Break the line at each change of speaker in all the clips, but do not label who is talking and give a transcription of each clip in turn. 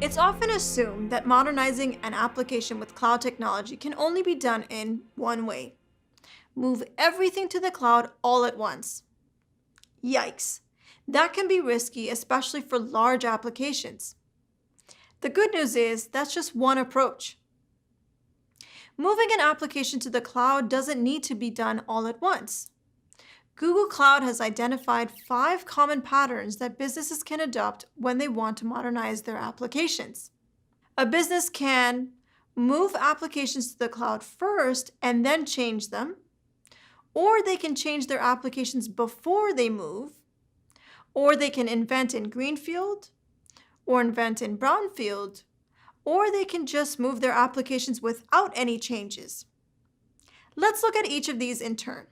It's often assumed that modernizing an application with cloud technology can only be done in one way: move everything to the cloud all at once. Yikes! That can be risky, especially for large applications. The good news is that's just one approach. Moving an application to the cloud doesn't need to be done all at once. Google Cloud has identified 5 common patterns that businesses can adopt when they want to modernize their applications. A business can move applications to the cloud first and then change them, or they can change their applications before they move, or they can invent in greenfield, or invent in brownfield, or they can just move their applications without any changes. Let's look at each of these in turn.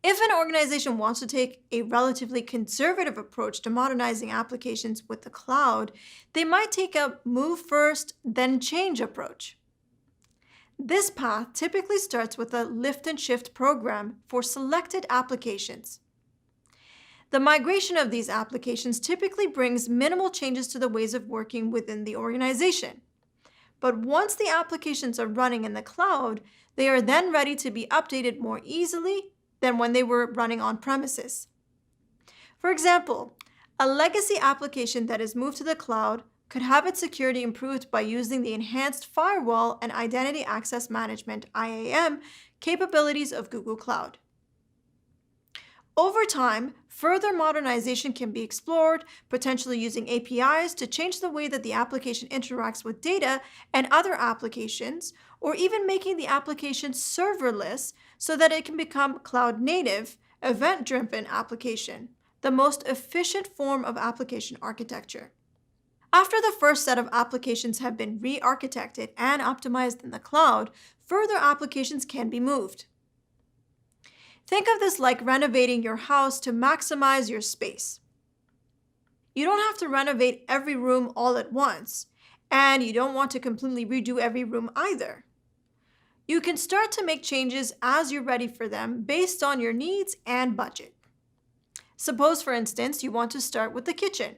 If an organization wants to take a relatively conservative approach to modernizing applications with the cloud, they might take a move first, then change approach. This path typically starts with a lift and shift program for selected applications. The migration of these applications typically brings minimal changes to the ways of working within the organization. But once the applications are running in the cloud, they are then ready to be updated more easily than when they were running on premises. For example, a legacy application that is moved to the cloud could have its security improved by using the enhanced firewall and identity access management (IAM) capabilities of Google Cloud. Over time, further modernization can be explored, potentially using APIs to change the way that the application interacts with data and other applications, or even making the application serverless so that it can become cloud-native, event-driven application, the most efficient form of application architecture. After the first set of applications have been re-architected and optimized in the cloud, further applications can be moved. Think of this like renovating your house to maximize your space. You don't have to renovate every room all at once, and you don't want to completely redo every room either. You can start to make changes as you're ready for them based on your needs and budget. Suppose, for instance, you want to start with the kitchen.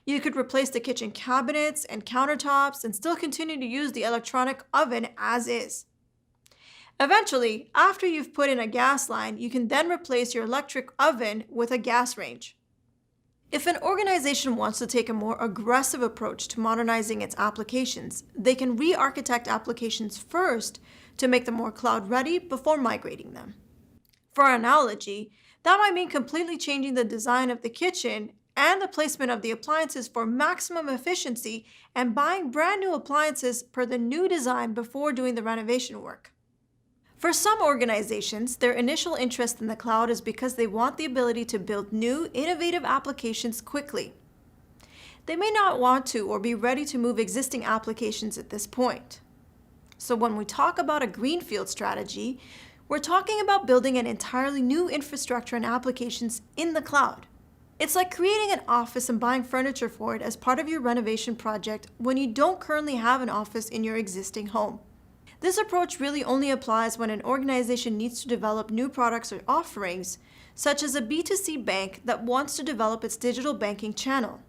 You could replace the kitchen cabinets and countertops and still continue to use the electronic oven as is. Eventually, after you've put in a gas line, you can then replace your electric oven with a gas range. If an organization wants to take a more aggressive approach to modernizing its applications, they can re-architect applications first to make them more cloud-ready before migrating them. For analogy, that might mean completely changing the design of the kitchen and the placement of the appliances for maximum efficiency and buying brand new appliances per the new design before doing the renovation work. For some organizations, their initial interest in the cloud is because they want the ability to build new, innovative applications quickly. They may not want to or be ready to move existing applications at this point. So when we talk about a greenfield strategy, we're talking about building an entirely new infrastructure and applications in the cloud. It's like creating an office and buying furniture for it as part of your renovation project when you don't currently have an office in your existing home. This approach really only applies when an organization needs to develop new products or offerings, such as a B2C bank that wants to develop its digital banking channel.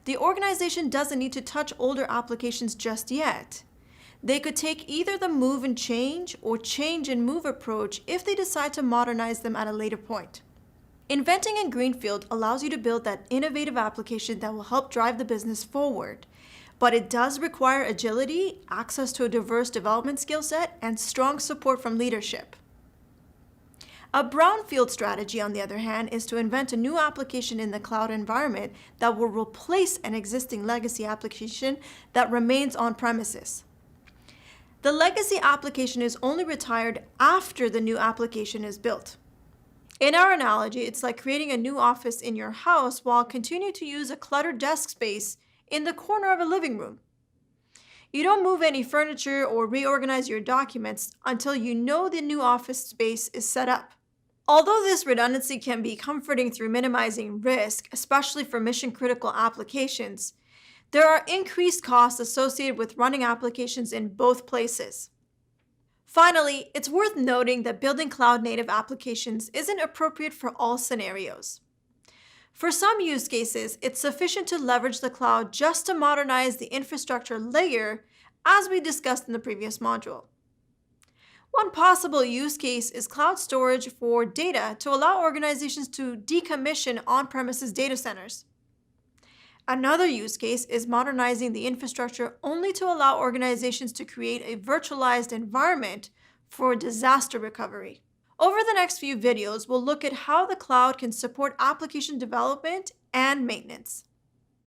The organization doesn't need to touch older applications just yet. They could take either the move and change or change and move approach if they decide to modernize them at a later point. Inventing in greenfield allows you to build that innovative application that will help drive the business forward. But it does require agility, access to a diverse development skill set, and strong support from leadership. A brownfield strategy, on the other hand, is to invent a new application in the cloud environment that will replace an existing legacy application that remains on premises. The legacy application is only retired after the new application is built. In our analogy, it's like creating a new office in your house while continuing to use a cluttered desk space in the corner of a living room. You don't move any furniture or reorganize your documents until you know the new office space is set up. Although this redundancy can be comforting through minimizing risk, especially for mission-critical applications, there are increased costs associated with running applications in both places. Finally, it's worth noting that building cloud-native applications isn't appropriate for all scenarios. For some use cases, it's sufficient to leverage the cloud just to modernize the infrastructure layer, as we discussed in the previous module. One possible use case is cloud storage for data to allow organizations to decommission on premises data centers. Another use case is modernizing the infrastructure only to allow organizations to create a virtualized environment for disaster recovery. Over the next few videos, we'll look at how the cloud can support application development and maintenance.